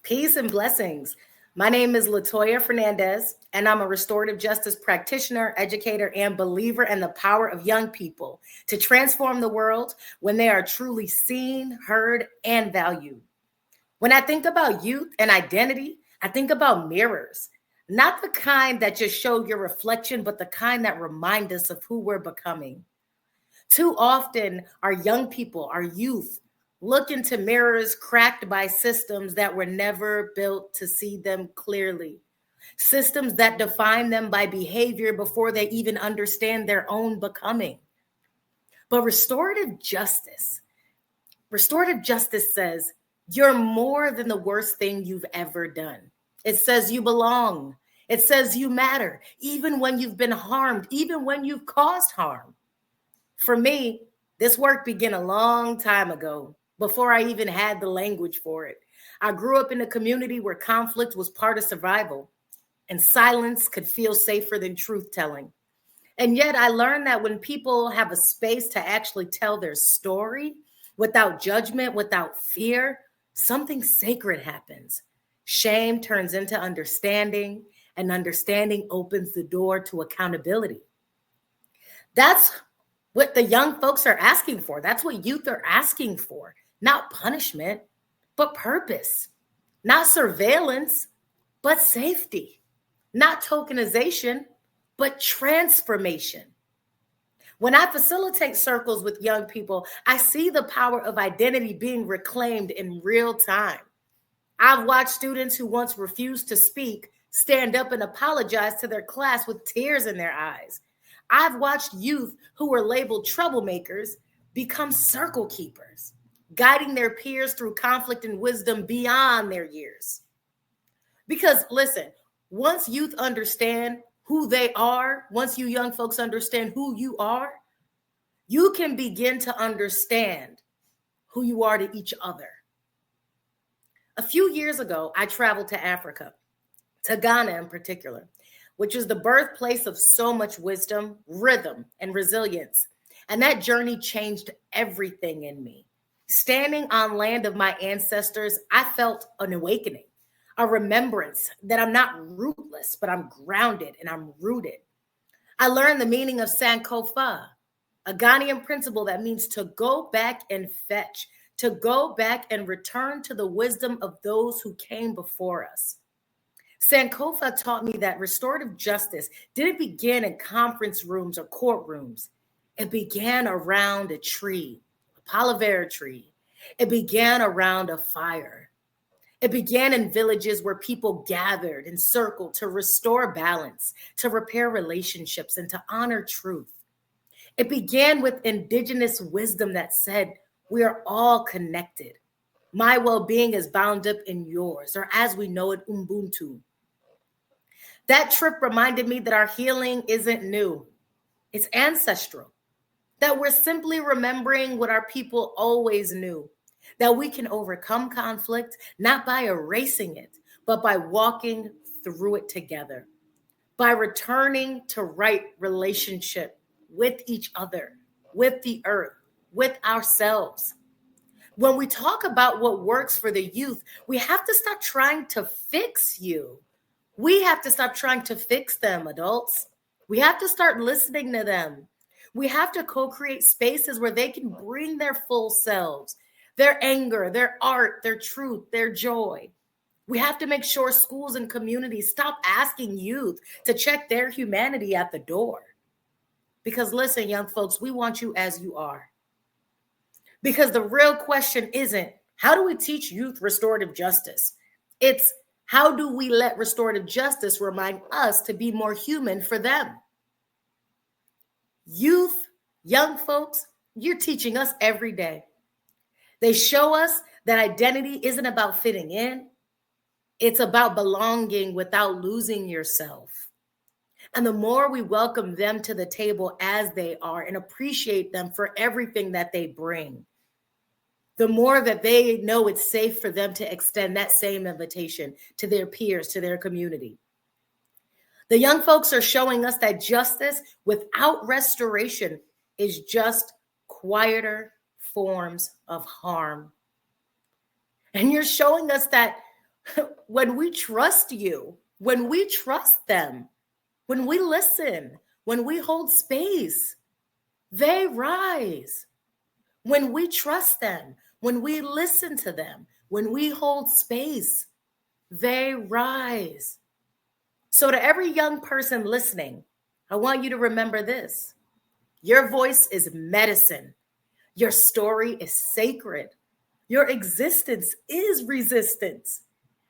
Peace and blessings. My name is LaToya Fernandez, and I'm a restorative justice practitioner, educator, and believer in the power of young people to transform the world when they are truly seen, heard, and valued. When I think about youth and identity, I think about mirrors, not the kind that just show your reflection, but the kind that remind us of who we're becoming. Too often, our young people, our youth, look into mirrors cracked by systems that were never built to see them clearly. Systems that define them by behavior before they even understand their own becoming. But restorative justice says, you're more than the worst thing you've ever done. It says you belong. It says you matter, even when you've been harmed, even when you've caused harm. For me, this work began a long time ago, before I even had the language for it. I grew up in a community where conflict was part of survival, and silence could feel safer than truth-telling. And yet I learned that when people have a space to actually tell their story without judgment, without fear, something sacred happens. Shame turns into understanding, and understanding opens the door to accountability. That's what the young folks are asking for. That's what youth are asking for. Not punishment, but purpose. Not surveillance, but safety. Not tokenization, but transformation. When I facilitate circles with young people, I see the power of identity being reclaimed in real time. I've watched students who once refused to speak stand up and apologize to their class with tears in their eyes. I've watched youth who were labeled troublemakers become circle keepers, guiding their peers through conflict and wisdom beyond their years. Because listen, once youth understand who they are, once you young folks understand who you are, you can begin to understand who you are to each other. A few years ago, I traveled to Africa, to Ghana in particular, which is the birthplace of so much wisdom, rhythm, and resilience. And that journey changed everything in me. Standing on land of my ancestors, I felt an awakening, a remembrance that I'm not rootless, but I'm grounded and I'm rooted. I learned the meaning of Sankofa, a Ghanaian principle that means to go back and fetch, to go back and return to the wisdom of those who came before us. Sankofa taught me that restorative justice didn't begin in conference rooms or courtrooms. It began around a tree, a palavera tree. It began around a fire. It began in villages where people gathered in circle to restore balance, to repair relationships, and to honor truth. It began with indigenous wisdom that said, we are all connected. My well-being is bound up in yours, or as we know it, Ubuntu. That trip reminded me that our healing isn't new. It's ancestral. That we're simply remembering what our people always knew. That we can overcome conflict, not by erasing it, but by walking through it together. By returning to right relationship with each other, with the earth, with ourselves. When we talk about what works for the youth, we have to stop trying to fix you. We have to stop trying to fix them, adults. We have to start listening to them. We have to co-create spaces where they can bring their full selves, their anger, their art, their truth, their joy. We have to make sure schools and communities stop asking youth to check their humanity at the door. Because listen, young folks, we want you as you are. Because the real question isn't, how do we teach youth restorative justice? It's, how do we let restorative justice remind us to be more human for them? Youth, young folks, you're teaching us every day. They show us that identity isn't about fitting in. It's about belonging without losing yourself. And the more we welcome them to the table as they are and appreciate them for everything that they bring, the more that they know it's safe for them to extend that same invitation to their peers, to their community. The young folks are showing us that justice without restoration is just quieter forms of harm. And you're showing us that When we trust you, when we trust them, when we listen, when we hold space, they rise. When we trust them, when we listen to them, when we hold space, they rise. So, to every young person listening, I want you to remember this: your voice is medicine, your story is sacred, your existence is resistance,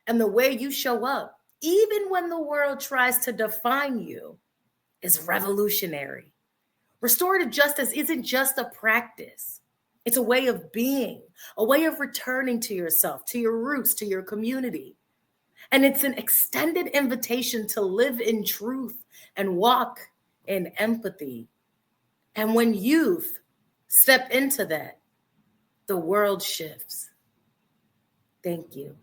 and the way you show up, even when the world tries to define you, is revolutionary. Restorative justice isn't just a practice. It's a way of being, a way of returning to yourself, to your roots, to your community. And it's an extended invitation to live in truth and walk in empathy. And when youth step into that, the world shifts. Thank you.